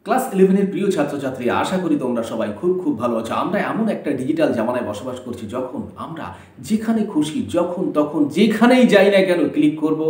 Class 11 এর প্রিয় ছাত্রছাত্রী, আশা করি তোমরা সবাই খুব ভালো আছো। আমরা এমন একটা ডিজিটাল জামানায় বসবাস করছি যখন আমরা যেখানে খুশি যখন তখন যেখানেই যাই না কেন ক্লিক করব,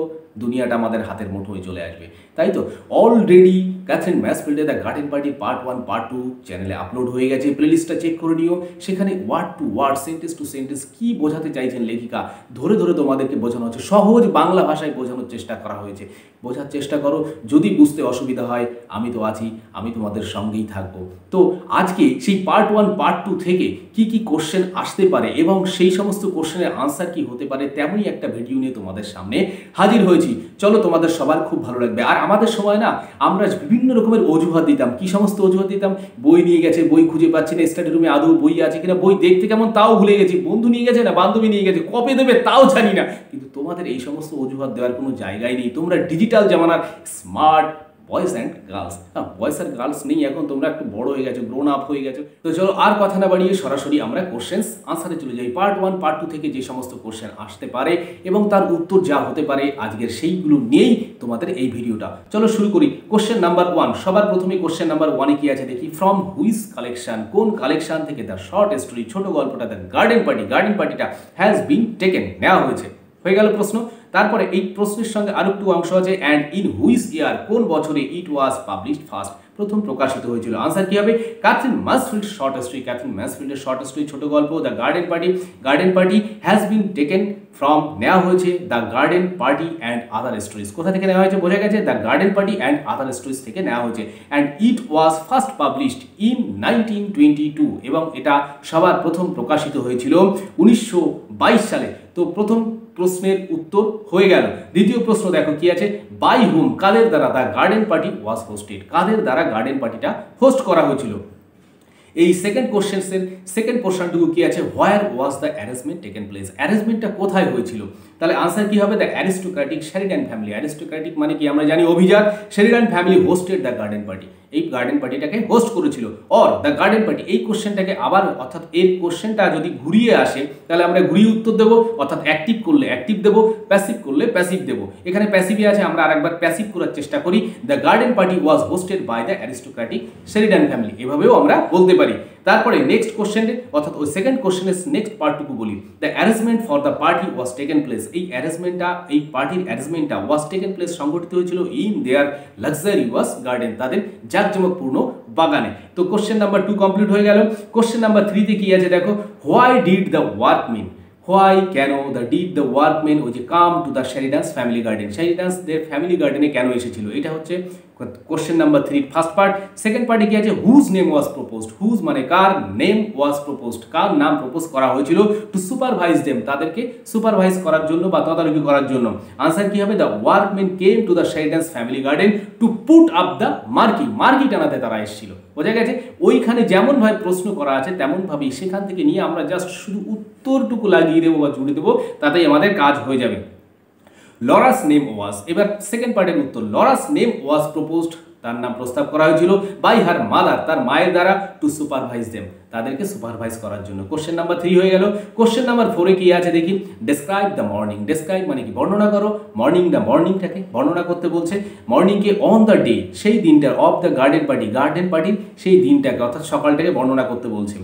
দুনিয়াটা আমাদের হাতের মুঠোয় চলে আসবে। তাই তো অলরেডি ক্যাথরিন ম্যাসফিল্ডে the garden party part 1 part 2 চ্যানেলে আপলোড হয়ে গেছে। প্লেলিস্টটা চেক করে নিও। সেখানে word to word, sentence to sentence কী বোঝাতে চাইছেন লেখিকা ধরে তোমাদেরকে বোঝানো হচ্ছে, সহজ বাংলা ভাষায় বোঝানোর চেষ্টা করা হয়েছে। বোঝার চেষ্টা করো, যদি বুঝতে অসুবিধা হয় আমি তো আছি, আমি তোমাদের সঙ্গেই থাকবো। তো আজকে সেই পার্ট 1 পার্ট 2 থেকে কি কোশ্চেন আসতে পারে এবং সেই সমস্ত কোশ্চেনের আনসার কি হতে পারে, তেমনই একটা ভিডিও নিয়ে তোমাদের সামনে হাজির হয়েছি। চলো, তোমাদের সবার খুব ভালো লাগবে। আর আমাদের সময় না আমরা বিভিন্ন রকমের অজুহাত দিতাম। কি সমস্ত অজুহাত দিতাম? বই নিয়ে গেছে, বই খুঁজে পাচ্ছি না, স্টাডি রুমে আদৌ বই আছে কিনা, বই দেখতে কেমন তাও ভুলে গেছি, বন্ধু নিয়ে গেছে না বান্ধবী নিয়ে গেছে, কবে দেবে তাও জানি না। কিন্তু তোমাদের এই সমস্ত অজুহাত দেওয়ার কোনো জায়গায় নেই। তোমরা ডিজিটাল জামানার smart boys and girls. Boys আর গার্লস নেই, এখন তোমরা একটু বড় হয়ে গেছো, গ্রোন আপ হয়ে গেছো। তো চলো আর কথা না বাড়িয়ে সরাসরি আমরা কোশ্চেন্স আনসারে চলে যাই। পার্ট 1 পার্ট 2 থেকে যে সমস্ত কোশ্চেন আসতে পারে এবং তার উত্তর যা হতে পারে আজকের সেইগুলো নিয়েই তোমাদের এই ভিডিওটা। চলো শুরু করি। কোশ্চেন নাম্বার 1, সবার প্রথমে কোশ্চেন নাম্বার 1 কি আছে দেখি। ফ্রম হুইচ কালেকশন, কোন কালেকশন থেকে দ্য শর্ট স্টোরি, ছোট গল্পটা দ্য গার্ডেন পার্টিটা হ্যাজ বিন টেকেন, নেওয়া হয়েছে। হয়ে গেল প্রশ্ন। তারপরে এই প্রশ্নের সঙ্গে আরো একটু অংশ আছে, অ্যান্ড ইন হুইচ ইয়ার, কোন বছরে ইট ওয়াজ পাবলিশড ফার্স্ট, প্রথম প্রকাশিত হয়েছিল। আনসার কি হবে? Katherine Mansfield short story, Katherine ম্যাসফিল্ডের শর্ট স্টোরি ছোট গল্প the garden party has been taken from, নেওয়া হয়েছে the garden party and other stories. কোথা থেকে নেওয়া হয়েছে? বোঝা গেছে, the garden party and other stories থেকে নেওয়া হয়েছে। And it was first published in 1922, এবং এটা সবার প্রথম প্রকাশিত হয়েছিল 1922 সালে। তো প্রথম প্রশ্নের উত্তর হয়ে গেল। দ্বিতীয় প্রশ্ন দেখো কি আছে। বাই হুম, কাদের দ্বারা the garden party was hosted, কাদের দ্বারা গার্ডেন পার্টিটা হোস্ট করা হয়েছিল। এই সেকেন্ড কোশ্চেন্সের সেকেন্ড পোর্শনটুকু কি আছে, where was the arrangement taken place, অ্যারেঞ্জমেন্টটা কোথায় হয়েছিল। তাহলে আনসার কি হবে? The aristocratic Sheridan family. Aristocratic মানে কি আমরা জানি অভিজাত। Sheridan family hosted the garden party, এই গার্ডেন পার্টিটাকে হোস্ট করেছিল। অর দ্য গার্ডেন পার্টি, এই কোশ্চেনটাকে আবার, অর্থাৎ এর কোশ্চেনটা যদি ঘুরিয়ে আসে তাহলে আমরা ঘুরিয়ে উত্তর দেবো, অর্থাৎ অ্যাক্টিভ করলে অ্যাক্টিভ দেবো, প্যাসিভ করলে প্যাসিভ দেবো। এখানে প্যাসিভই আছে, আমরা আরেকবার প্যাসিভ করার চেষ্টা করি। The garden party was hosted by the aristocratic Sheridan family, এভাবেও আমরা বলতে পারি। তারপরে নেক্সট কোশ্চেনে, অর্থাৎ ওই সেকেন্ড কোশ্চেনের নেক্সট পার্টটুকু বলি। The arrangement for the party was taken place, এই অ্যারেঞ্জমেন্টটা, এই পার্টির অ্যারেঞ্জমেন্টটা ওয়াজ টেকেন প্লেস সংগঠিত হয়েছিল ইন দেয়ার লাক্সারিয়াস গার্ডেন, তাদের জাঁকজমকপূর্ণ বাগানে। তো কোশ্চেন নাম্বার 2 কমপ্লিট হয়ে গেল। কোশ্চেন নাম্বার 3 তে কি আছে দেখো। Why did the workmen, why কেন, দ্য ডিড দ্য ওয়ার্কমেন ওই যে come to the Sheridans family garden, শেরিডান্সদের ফ্যামিলি গার্ডেনে কেন এসেছিল, এটা হচ্ছে question number 3 first part. Second পার্টে কি আছে, whose name was proposed, whose মানে কার, নেম ওয়াজ প্রপোজড কার নাম প্রপোজ করা হয়েছিল, টু সুপারভাইজ দেম তাদেরকে সুপারভাইজ করার জন্য বা তদারকি করার জন্য। আনসার কি হবে? The workmen came to the Sheridans family garden to put up the marquee, marquee টানাতে তারা এসেছিল। বোঝা গেছে, ওইখানে যেমনভাবে প্রশ্ন করা আছে তেমনভাবেই সেখান থেকে নিয়ে আমরা জাস্ট শুধু উত্তরটুকু লাগিয়ে দেবো বা জুড়ে দেবো, তাতেই আমাদের কাজ হয়ে যাবে। লরাস নেম ওয়াজ, এবার সেকেন্ড পার্টের উত্তর। লরাস নেম ওয়াজ প্রপোজড, তার নাম প্রস্তাব করা হয়েছিল বাই হার মাদার, তার মায়ের দ্বারা, টু সুপারভাইজ দেম তাদেরকে সুপারভাইজ করার জন্য। কোশ্চেন নাম্বার 3 হয়ে গেল। কোশ্চেন নাম্বার 4 কি আছে দেখি। ডেসক্রাইব দ্য মর্নিং, ডেসক্রাইব মানে কি বর্ণনা করো, মর্নিং দ্য মর্নিংটাকে বর্ণনা করতে বলছে, মর্নিংকে অন দ্য ডে সেই দিনটা, অফ দ্য গার্ডেন পার্টির সেই দিনটাকে অর্থাৎ সকালটাকে বর্ণনা করতে বলছে।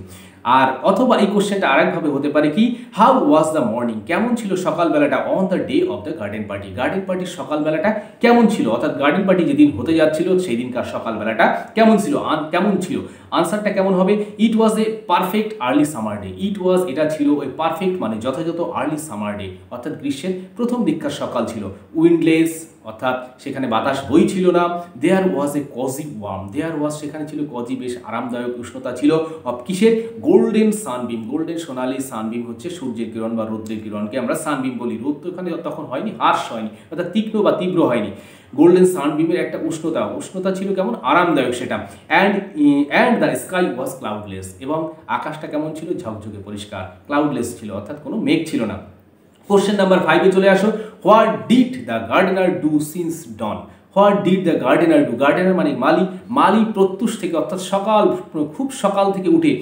আর অথবা এই কোশ্চেনটা আরেকভাবে হতে পারে কি, হাউ ওয়াজ দ্য মর্নিং, কেমন ছিল সকালবেলাটা, on the day of the garden পার্টির সকালবেলাটা কেমন ছিল, অর্থাৎ গার্ডেন পার্টি যেদিন হতে যাচ্ছিল সেই দিনকার সকালবেলাটা কেমন ছিল। আনসারটা কেমন হবে? It was a perfect early summer day, it was এটা ছিল ওই পারফেক্ট মানে যথাযথ আর্লি সামার ডে, অর্থাৎ গ্রীষ্মের প্রথম দিককার সকাল ছিল। উইন্ডলেস অর্থাৎ সেখানে বাতাস বইছিল না। দেয়ার ওয়াজ এ কজি ওয়ার্ম, দেয়ার ওয়াজ সেখানে ছিল কজি বেশ আরামদায়ক উষ্ণতা ছিল। অফ কিসের? গোল্ডেন সানবিম, গোল্ডেন সোনালি সানবিম হচ্ছে সূর্যের কিরণ বা রৌদ্রের কিরণকে আমরা সানবিম বলি। রোদ তো এখানে তখন হয়নি, হার্শ হয়নি, অর্থাৎ তীক্ষ্ণ বা তীব্র হয়নি। গোল্ডেন সানবিমের একটা উষ্ণতা ছিল কেমন, আরামদায়ক সেটা। অ্যান্ড দ্য স্কাই ওয়াজ ক্লাউডলেস, এবং আকাশটা কেমন ছিল, ঝকঝকে পরিষ্কার, ক্লাউডলেস ছিল অর্থাৎ কোনো মেঘ ছিল না। কোশ্চেন নাম্বার 5 চলে আসো। What did the gardener do since dawn, what did the gardener do? Gardener মানে মালি। মালি প্রত্যুষ থেকে অর্থাৎ খুব সকাল থেকে উঠে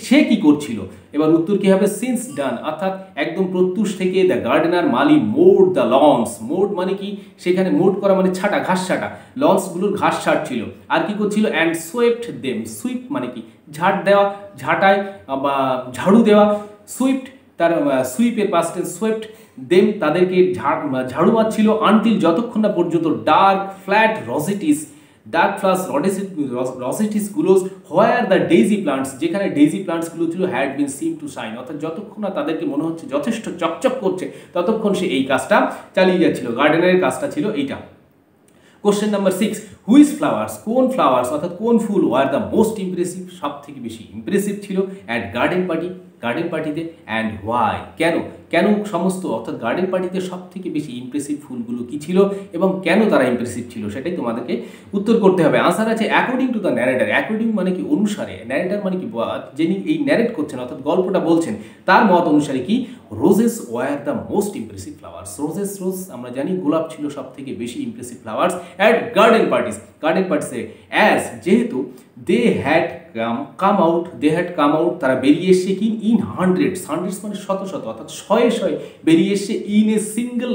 সে কি করছিল? এবার উত্তর কি হবে? সিন্স ডান, অর্থাৎ একদম প্রত্যুষ থেকে দ্য গার্ডেনার মালি মোড দ্য লন্স। মোড মানে কি? সেখানে মোড করা মানে ছাটা, ঘাস ছাটা, লন্সগুলোর ঘাস ছাড়ছিল। আর কি করছিল? And swept them. সুইপ মানে কি? ঝাড় দেওয়া, ঝাঁটায় বা ঝাড়ু দেওয়া। সুইপ্ট তার সুইপের পাস্ট টেন্স সোয়েপ্ট দেম, তাদেরকে ঝাড়ু মারছিল। আনটিল যতক্ষণ না পর্যন্ত ডার্ক ফ্ল্যাট রসিটিসগুলো হোয়ার দ্য ডেইজি প্লান্টস, যেখানে ডেইজি প্লান্টসগুলো ছিল had been seem to shine, অর্থাৎ যতক্ষণ না তাদেরকে মনে হচ্ছে যথেষ্ট চকচক করছে ততক্ষণ সে এই কাজটা চালিয়ে যাচ্ছিল। গার্ডেনের কাজটা ছিল এইটা। কোশ্চেন নাম্বার 6, হুইচ ফ্লাওয়ার্স, কোন ফ্লাওয়ার্স অর্থাৎ কোন ফুল ওয়ার দ্য মোস্ট ইমপ্রেসিভ, সব থেকে বেশি ইমপ্রেসিভ ছিল অ্যাট গার্ডেন পার্টিতে অ্যান্ড হোয়াই, কেন সমস্ত অর্থাৎ গার্ডেন পার্টিতে সব থেকে বেশি ইমপ্রেসিভ ফুলগুলো কি ছিল এবং কেন তারা ইমপ্রেসিভ ছিল সেটাই তোমাদেরকে উত্তর করতে হবে। আনসার আছে according to the narrator. According মানে কি? অনুসারে। ন্যারেটার মানে কি? যিনি এই ন্যারেট করছেন অর্থাৎ গল্পটা বলছেন তার মত অনুসারে কি? Roses were the most impressive flowers. Rose আমরা জানি গোলাপ ছিল সব থেকে বেশি ইমপ্রেসিভ ফ্লাওয়ার্স অ্যাট গার্ডেন পার্টিসে অ্যাজ যেহেতু দে হ্যাড কাম আউট তারা বেরিয়ে এসছে কি? ইন হান্ড্রেডস মানে শত অর্থাৎ শয়ে বেরিয়ে এসছে ইন এ সিঙ্গেল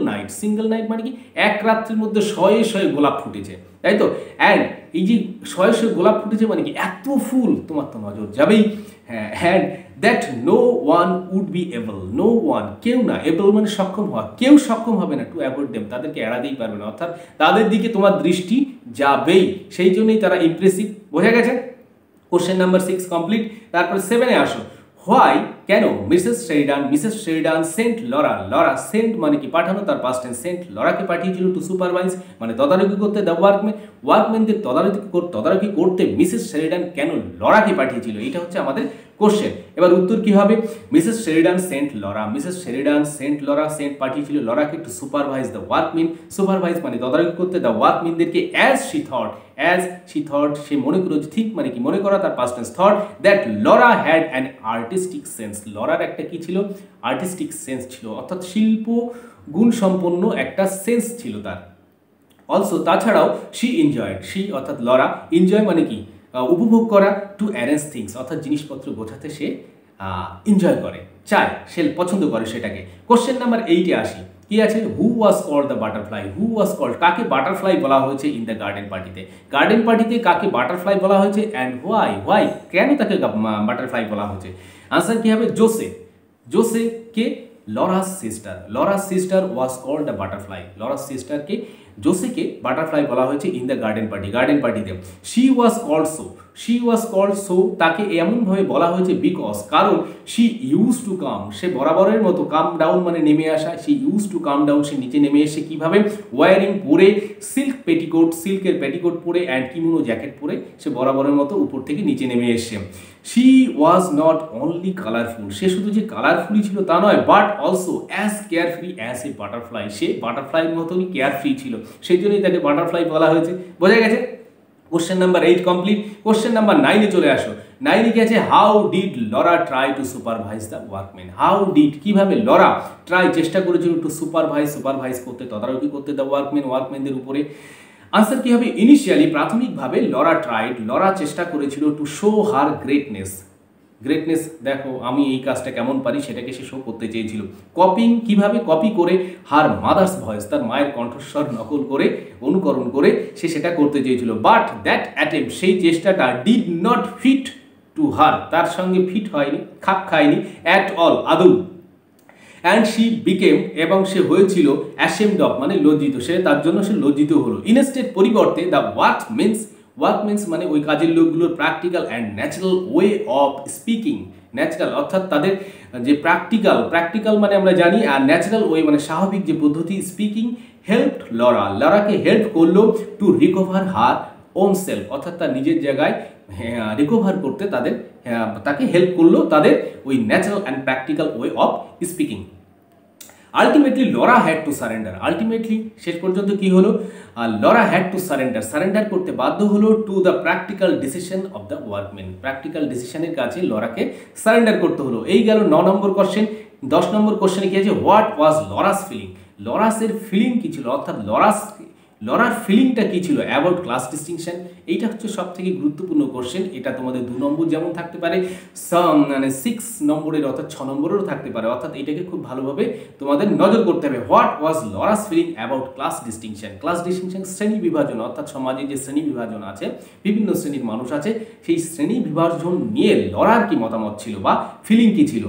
নাইট মানে কি? এক রাত্রির মধ্যে শয়ে গোলাপ ফুটেছে, তাই তো? অ্যান্ড এই যে শয়ে গোলাপ ফুটেছে মানে কি? এত ফুল, তোমার তো নজর যাবেই। হ্যাঁ, and that no one would be able, no one কেউ না, এবল মানে সক্ষম হওয়া, কেউ সক্ষম হবে না টু অ্যাভয়েড দেম, তাদেরকে এড়াতেই পারবে না, অর্থাৎ তাদের দিকে তোমার দৃষ্টি যাবেই, সেই জন্যই তারা ইমপ্রেসিভ। বোঝা গেছে? কোশ্চেন নাম্বার 6 কমপ্লিট। তারপর 7-এ আসো। হোয়াই, কেন Mrs Sheridan sent Laura sent মানে কি? পাঠানো, তার পাস্ট টেন্স সেন্ট লরাকে পাঠিয়েছিল টু সুপারভাইজ মানে তদারকি করতে দ্য ওয়ার্কম্যানদের তদারকি করতে মিসেস শেরিডান কেন লরাকে পাঠিয়েছিল? এটা হচ্ছে আমাদের কোশ্চেন। এবার উত্তর কি হবে? Mrs Sheridan sent Laura sent পাঠিয়েছিল লরাকে to supervise the workman. Supervise মানে তদারকি করতে দ্য ওয়ার্কম্যানদেরকে অ্যাজ শি থট সে মনে করল, ঠিক মানে কি? মনে করা, তার past tense thought that Laura had an artistic sense. লরার একটা কি ছিল? আর্টিস্টিক সেন্স ছিল, অর্থাৎ শিল্প গুণ সম্পন্ন একটা সেন্স ছিল তার। অলসো তাছাড়াও শি অর্থাৎ লরা, এনজয় মানে কি? উপভোগ করা, টু অ্যারেঞ্জ থিংস অর্থাৎ জিনিসপত্র গোছাতে সে এনজয় করে, চায়, সে পছন্দ করে সেটাকে। কোশ্চেন নাম্বার 8-এ আসি। কি আছে? হু ওয়াজ কল্ড দ্য বাটারফ্লাই। কাকে বাটারফ্লাই বলা হয়েছে ইন দ্য গার্ডেন পার্টিতে কাকে বাটারফ্লাই বলা হয়েছে অ্যান্ড হোয়াই কেন তাকে বাটারফ্লাই বলা হয়েছে? আনসার কি হবে? জোসে কে? Laura's sister was called the butterfly. জোসেকে বাটারফ্লাই বলা হয়েছে ইন দ্য গার্ডেন পার্টিতে। শি ওয়াজ কল্ড সো তাকে এমনভাবে বলা হয়েছে বিকজ কারণ শি ইউজ টু কাম সে বরাবরের মতো কাম ডাউন মানে নেমে আসা, she use to come down সে নিচে নেমে এসে কিভাবে? ওয়ারিং পরে সিল্কের পেটিকোট পরে অ্যান্ড কিমোনো জ্যাকেট পরে সে বরাবরের মতো উপর থেকে নিচে নেমে এসছে। She was not only colourful সে শুধু যে কালারফুলই ছিল তা নয়, but also as carefree as a butterfly সে বাটারফ্লাইয়ের মতনই কেয়ারফ্রি ছিল, সেই জন্যই তাকে বাটারফ্লাই বলা হয়েছে। বোঝা গেছে? Question number 8 complete. Question number 9-এ চলে আসো। 9-এ কি আছে? How did Laura try to supervise the workman. কিভাবে লরা চেষ্টা করেছিল টু সুপারভাইজ করতে, তদারকি করতে দ্য ওয়ার্কম্যানদের উপরে। আনসার কি হবে? ইনিশিয়ালি প্রাথমিকভাবে লরা চেষ্টা করেছিল টু শো হার গ্রেটনেস। দেখো আমি এই কাজটা কেমন পারি সেটাকে সে শো করতে চেয়েছিল। কিভাবে কপি করে? হার মাদার্স ভয়েস তার মায়ের কণ্ঠস্বর নকল করে, অনুকরণ করে সে সেটা করতে চেয়েছিল। বাট দ্যাট অ্যাটেম্প সেই চেষ্টাটা did not fit to her তার সঙ্গে ফিট হয়নি, খাপ খায়নি অ্যাট অল আদৌ। অ্যান্ড শি বিকেম এবং সে হয়েছিল অ্যাশেমড অফ মানে লজ্জিত, তার জন্য সে লজ্জিত হলো। ইনস্টেড পরিবর্তে দ্য ওয়ার্কমেন্স মানে ওই কাজের লোকগুলোর practical and natural way of speaking. Natural অর্থাৎ তাদের যে প্র্যাকটিক্যাল মানে আমরা জানি, আর ন্যাচারাল ওয়ে মানে স্বাভাবিক যে পদ্ধতি স্পিকিং হেল্পড লরাকে হেল্প করলো to recover her own self অর্থাৎ তার নিজের জায়গায় রিকভার করতে তাকে হেল্প করলো তাদের ওই natural and practical way of speaking. Ultimately Laura had to surrender. শেষ পর্যন্ত কি হলো? লরা হ্যাড টু সারেন্ডার করতে বাধ্য হলো to the practical decision of the workman. Practical ডিসিশনের কাছে লরাকে সারেন্ডার করতে হলো। এই গেল 9 নম্বর কোশ্চেন। 10 নম্বর কোশ্চেনে কি আছে? What was Laura's feeling. লরাসের ফিলিং কি ছিল? অর্থাৎ লরার ফিলিংটা কী ছিল অ্যাবাউট ক্লাস ডিস্টিংশন, এইটা হচ্ছে সব থেকে গুরুত্বপূর্ণ কোশ্চেন। এটা তোমাদের 2 নম্বর যেমন থাকতে পারে, মানে 6 নম্বরের অর্থাৎ 6 নম্বরেরও থাকতে পারে, অর্থাৎ এটাকে খুব ভালোভাবে তোমাদের নজর করতে হবে। What was Laura's feeling about class distinction? Class distinction শ্রেণী বিভাজন, অর্থাৎ সমাজে যে শ্রেণী বিভাজন আছে, বিভিন্ন শ্রেণীর মানুষ আছে, সেই শ্রেণী বিভাজন নিয়ে লরার কি মতামত ছিল বা ফিলিং কি ছিল।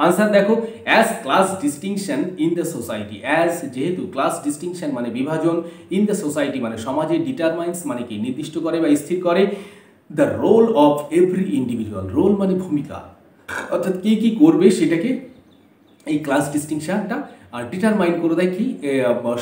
আনসার দেখো, as class distinction in the society, as যেহেতু ক্লাস ডিস্টিংশন মানে বিভাজন, ইন দ্য সোসাইটি মানে সমাজে, ডিটারমাইন্স মানে কি নির্দিষ্ট করে বা স্থির করে, the role of every individual, role মানে ভূমিকা, অর্থাৎ কে কী করবে সেটাকে এই ক্লাস ডিস্টিংশনটা আর ডিটারমাইন করে দেয় কি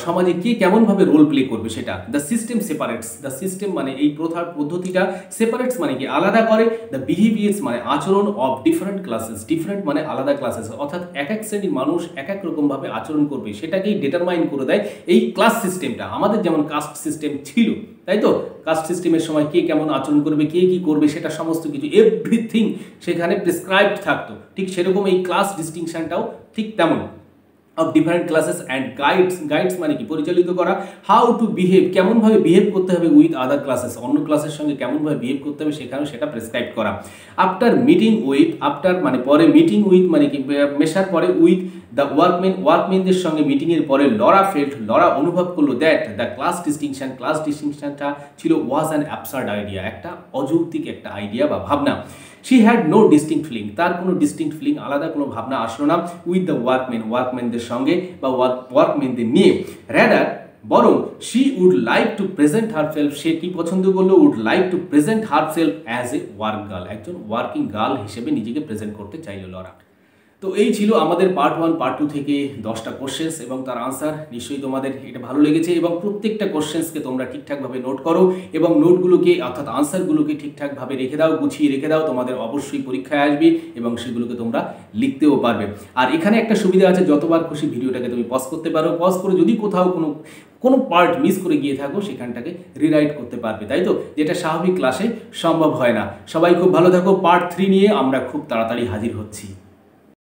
সমাজে কে কেমনভাবে রোল প্লে করবে সেটা। The system separates, the system মানে এই প্রথার পদ্ধতিটা, সেপারেটস মানে কি আলাদা করে, দ্য বিহেভিয়ার্স মানে আচরণ, অফ ডিফারেন্ট ক্লাসেস, ডিফারেন্ট মানে আলাদা ক্লাসেস, অর্থাৎ এক এক শ্রেণীর মানুষ এক এক রকমভাবে আচরণ করবে সেটাকেই ডিটারমাইন করে দেয় এই ক্লাস সিস্টেমটা। আমাদের যেমন কাস্ট সিস্টেম ছিল, তাই তো, কাস্ট সিস্টেমের সময় কে কেমন আচরণ করবে, কে কী করবে সেটা সমস্ত কিছু এভরিথিং সেখানে প্রেসক্রাইবড থাকতো। ঠিক সেরকম এই ক্লাস ডিস্টিংশনটাও ঠিক তেমন, of different classes and guides, guides মানে কি পরিচালিত করা, হাউ টু বিহেভ কেমনভাবে বিহেভ করতে হবে উইথ আদার ক্লাসেস, অন্য ক্লাসের সঙ্গে কেমনভাবে বিহেভ করতে হবে সেখানেও সেটা প্রেসক্রাইব করা। আফটার মিটিং উইথ, আফটার মানে পরে, মিটিং উইথ মানে কি মেশার পরে, উইথ দ্য ওয়ার্কমেন, ওয়ার্কমেনদের সঙ্গে মিটিংয়ের পরে লরা ফেল্ট, লরা অনুভব করলো that the class distinction, class ডিস্টিংশনটা ছিল ওয়াজ অ্যান অ্যাবসার্ড আইডিয়া, একটা অযৌক্তিক একটা আইডিয়া বা ভাবনা। She had no distinct feeling, তার কোনো ডিস্টিংক্ট ফিলিং আলাদা কোনো ভাবনা আসলো না উইথ দ্য ওয়ার্কমেন, ওয়ার্কমেনদের সঙ্গে বা ওয়ার্কমেনদের নিয়ে, র্যাদার বরং she would like to present herself, সে কি পছন্দ করলো, would like to present herself as a work girl, একজন ওয়ার্কিং গার্ল হিসেবে নিজেকে প্রেজেন্ট করতে চাইল লরা। তো এই ছিল আমাদের পার্ট 1 পার্ট 2 থেকে 10টা কোশ্চেন্স এবং তার আনসার। নিশ্চয়ই তোমাদের এটা ভালো লেগেছে এবং প্রত্যেকটা কোশ্চেন্সকে তোমরা ঠিকঠাকভাবে নোট করো এবং নোটগুলোকে অর্থাৎ আনসারগুলোকে ঠিকঠাকভাবে রেখে দাও, গুছিয়ে রেখে দাও, তোমাদের অবশ্যই পরীক্ষায় আসবে এবং সেগুলোকে তোমরা লিখতেও পারবে। আর এখানে একটা সুবিধা আছে, যতবার খুশি ভিডিওটাকে তুমি পজ করতে পারো, পজ করে যদি কোথাও কোনো পার্ট মিস করে গিয়ে থাকো সেখানটাকে রিরাইট করতে পারবে, তাই তো, যেটা স্বাভাবিক ক্লাসে সম্ভব হয় না। সবাই খুব ভালো থাকো। পার্ট 3 নিয়ে আমরা খুব তাড়াতাড়ি হাজির হচ্ছি।